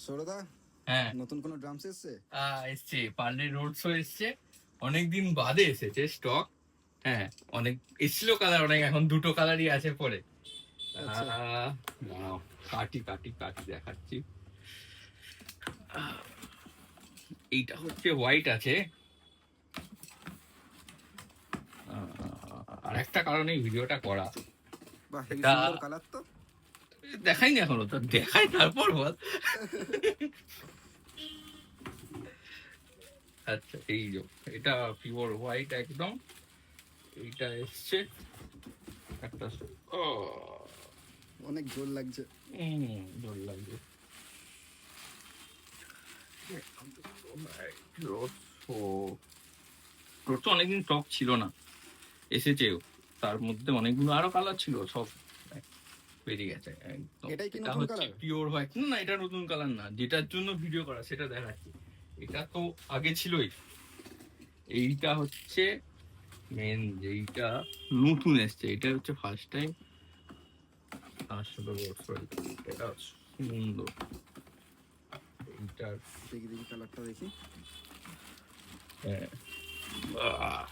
সৌরদা, হ্যাঁ নতুন কোনো ড্রামস এসছে? এসছে পার্লে রোড শো এসছে, অনেকদিন বাদে এসেছে স্টক। হ্যাঁ, অনেক এসছিল কালার, অনেক এখন দুটো কালারই আছে পরে। আচ্ছা। দাঁড়াও, কাটি কাটি কাটি দেখাচ্ছি। এইটা হচ্ছে হোয়াইট আছে, আর একটা কারণে এই ভিডিওটা করা। বাহ, হেবি এটা সুন্দর কালার তো। দেখাইনি এখনো, তো দেখাই তারপর বল। আচ্ছা, এই যে এটা পিওর হোয়াইট একদম। এইটা এসছে একটা, ও অনেক জোর লাগছে। জোর লাগবে। রোড তো অনেকদিন স্টক ছিল না, এসেছেও। তার মধ্যে অনেকগুলো আরো কালার ছিল, সব বেরিয়ে গেছে একদম। এটাই কি এটা নতুন হচ্ছে কালার? পিওর হোয়াইট না, এটা নতুন কালার না, যেটার জন্য ভিডিও করা সেটা দেখাচ্ছি। এটা তো আগে ছিলই, এইটা হচ্ছে মেন, যেইটা নতুন এসছে, এটা হচ্ছে ফার্স্ট টাইম আসলে। এটা সুন্দর, এইটার দেখি দেখি কালারটা দেখি। হ্যাঁ, আহ,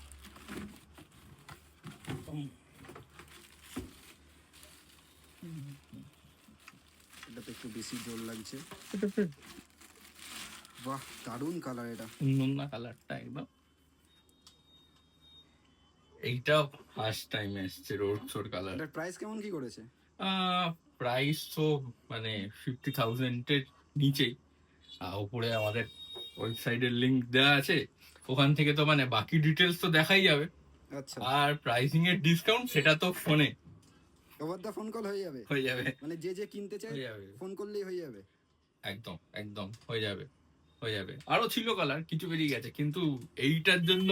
এটা তো একটু বেশি জোর লাগছে। বাহ, দারুণ কালার এটা। সুন্দর না কালারটা একদম। এইটা ফার্স্ট টাইম এসছে রোড শোর কালার। এটার প্রাইস কেমন কি করেছে? প্রাইস তো মানে 50,000 এর নিচেই। উপরে আমাদের ওয়েবসাইটের লিংক দেওয়া আছে, ওখান থেকে তো মানে বাকি ডিটেলস তো দেখাই যাবে। আচ্ছা, আর প্রাইসিং এর ডিসকাউন্ট সেটা তো ফোনে ওভার দা ফোন কল হয়ে যাবে? হয়ে যাবে, মানে যে যে কিনতে চায় হয়ে যাবে, ফোন করলেই হয়ে যাবে? একদম একদম হয়ে যাবে, হয়ে যাবে। আরো ছিল কালার, কিছু বেরিয়ে গেছে, কিন্তু এইটার জন্য।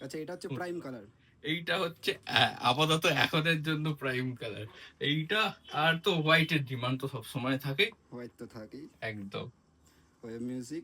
আচ্ছা, এটা হচ্ছে প্রাইম কালার। এইটা হচ্ছে আপাতত এখনের জন্য প্রাইম কালার এইটা। আর তো হোয়াইটের ডিমান্ড তো সব সময় থাকে, হোয়াইট তো থাকেই। একদম। Web music